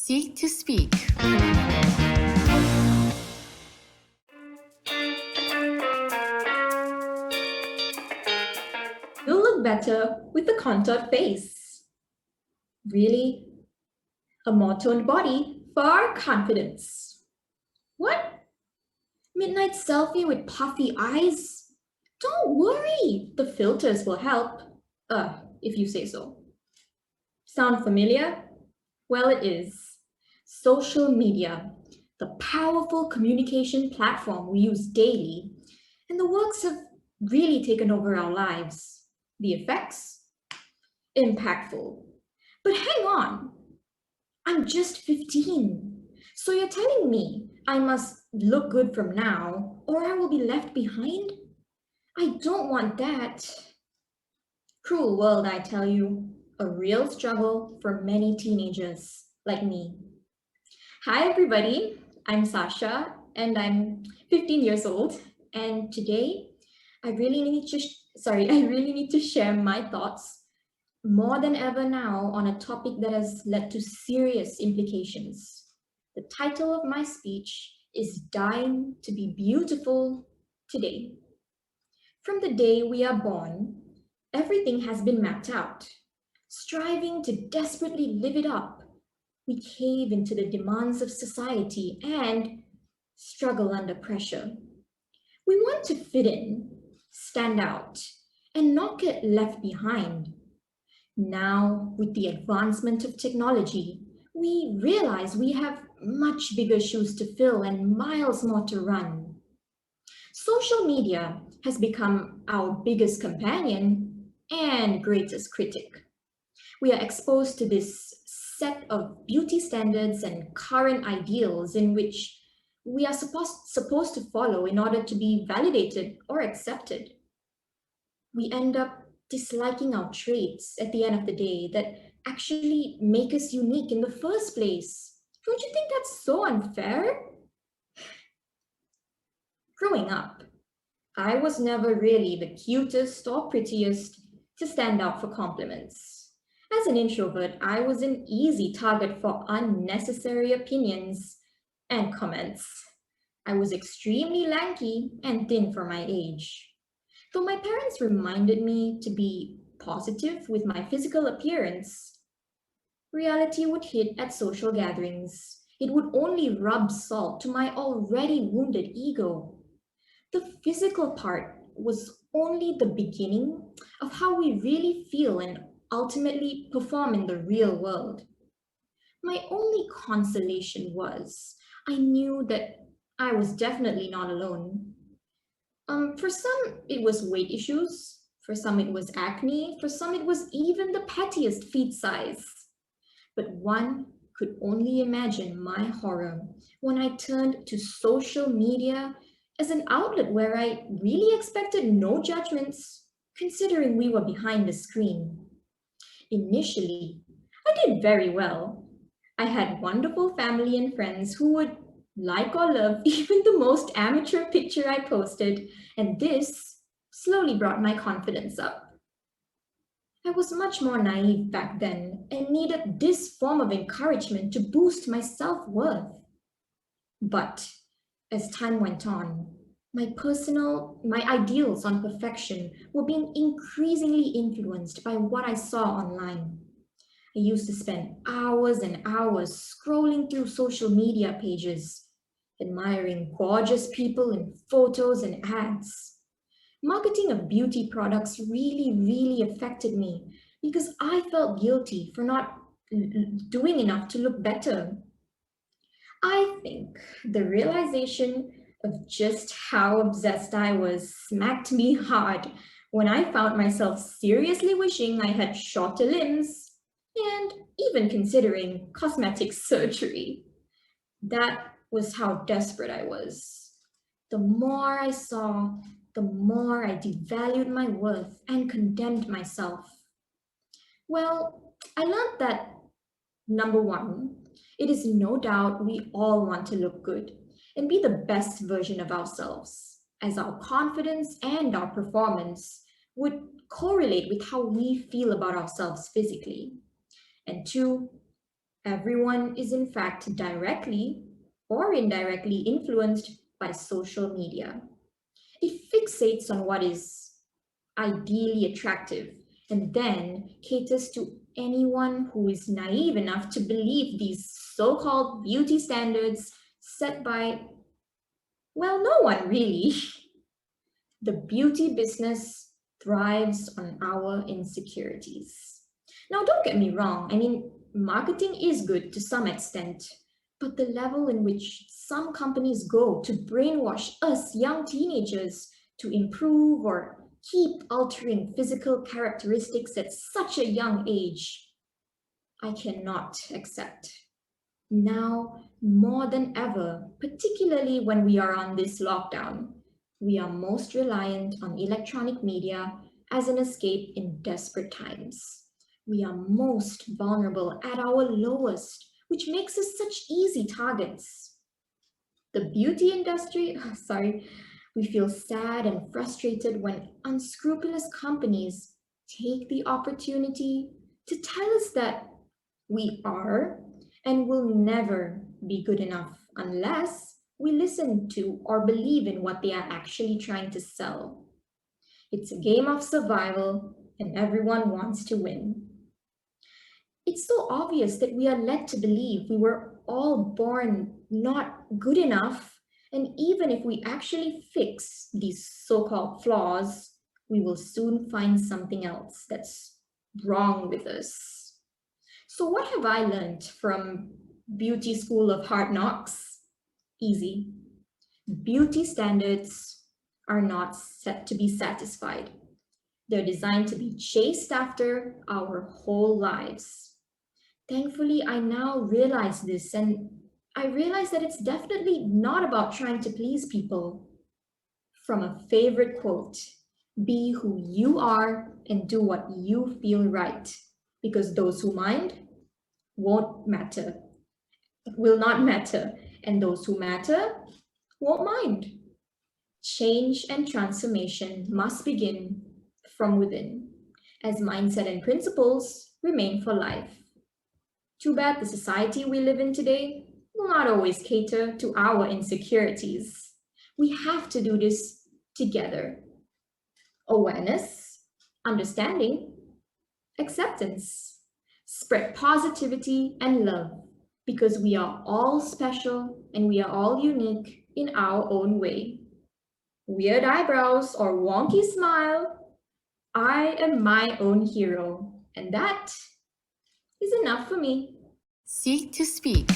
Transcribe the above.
Seek to speak. You'll look better with a contoured face. Really? A more toned body for confidence. What? Midnight selfie with puffy eyes? Don't worry, the filters will help. If you say so. Sound familiar? Well, it is. Social media, the powerful communication platform we use daily, and the works have really taken over our lives. The effects? Impactful. But hang on, I'm just 15. So you're telling me I must look good from now or I will be left behind? I don't want that. Cruel world, I tell you. A real struggle for many teenagers like me. Hi, everybody. I'm Sasha and I'm 15 years old. And today I really need to share my thoughts more than ever now on a topic that has led to serious implications. The title of my speech is Dying to be Beautiful Today. From the day we are born, everything has been mapped out. Striving to desperately live it up, we cave into the demands of society and struggle under pressure. We want to fit in, stand out, and not get left behind. Now, with the advancement of technology, we realize we have much bigger shoes to fill and miles more to run. Social media has become our biggest companion and greatest critic. We are exposed to this set of beauty standards and current ideals in which we are supposed to follow in order to be validated or accepted. We end up disliking our traits at the end of the day that actually make us unique in the first place. Don't you think that's so unfair? Growing up, I was never really the cutest or prettiest to stand out for compliments. As an introvert, I was an easy target for unnecessary opinions and comments. I was extremely lanky and thin for my age. Though my parents reminded me to be positive with my physical appearance, reality would hit at social gatherings. It would only rub salt to my already wounded ego. The physical part was only the beginning of how we really feel and ultimately perform in the real world. My only consolation was I knew that I was definitely not alone. For some, it was weight issues. For some, it was acne. For some, it was even the pettiest feet size. But one could only imagine my horror when I turned to social media as an outlet where I really expected no judgments, considering we were behind the screen. Initially, I did very well. I had wonderful family and friends who would like or love even the most amateur picture I posted, and this slowly brought my confidence up. I was much more naive back then and needed this form of encouragement to boost my self worth. But as time went on, my ideals on perfection were being increasingly influenced by what I saw online. I used to spend hours and hours scrolling through social media pages, admiring gorgeous people in photos and ads. Marketing of beauty products really affected me because I felt guilty for not doing enough to look better. I think the realization of just how obsessed I was smacked me hard when I found myself seriously wishing I had shorter limbs and even considering cosmetic surgery. That was how desperate I was. The more I saw, the more I devalued my worth and condemned myself. Well, I learned that number one, it is no doubt we all want to look good and be the best version of ourselves, as our confidence and our performance would correlate with how we feel about ourselves physically. And two, Everyone is in fact directly or indirectly influenced by social media. It fixates on what is ideally attractive and then caters to anyone who is naive enough to believe these so called beauty standards set by, well, no one really. The beauty business thrives on our insecurities. Now, don't get me wrong, I mean, marketing is good to some extent, but the level in which some companies go to brainwash us young teenagers to improve or keep altering physical characteristics at such a young age, I cannot accept. Now, more than ever, particularly when we are on this lockdown, we are most reliant on electronic media as an escape in desperate times. We are most vulnerable at our lowest, which makes us such easy targets. The beauty industry, we feel sad and frustrated when unscrupulous companies take the opportunity to tell us that we are and will never be good enough unless we listen to or believe in what they are actually trying to sell. It's a game of survival and everyone wants to win. It's so obvious that we are led to believe we were all born not good enough, and even if we actually fix these so called flaws, we will soon find something else that's wrong with us. So, what have I learned from Beauty School of Hard Knocks? Easy. Beauty standards are not set to be satisfied. They're designed to be chased after our whole lives. Thankfully, I now realize this, and I realize that it's definitely not about trying to please people. From a favorite quote, be who you are and do what you feel right, because those who mind won't matter, will not matter, and those who matter won't mind. Change and transformation must begin from within, as mindset and principles remain for life. Too bad the society we live in today will not always cater to our insecurities. We have to do this together. Awareness, understanding, acceptance. Spread positivity and love because we are all special and we are all unique in our own way. Weird eyebrows or wonky smile, I am my own hero, and that is enough for me. Seek to Speak.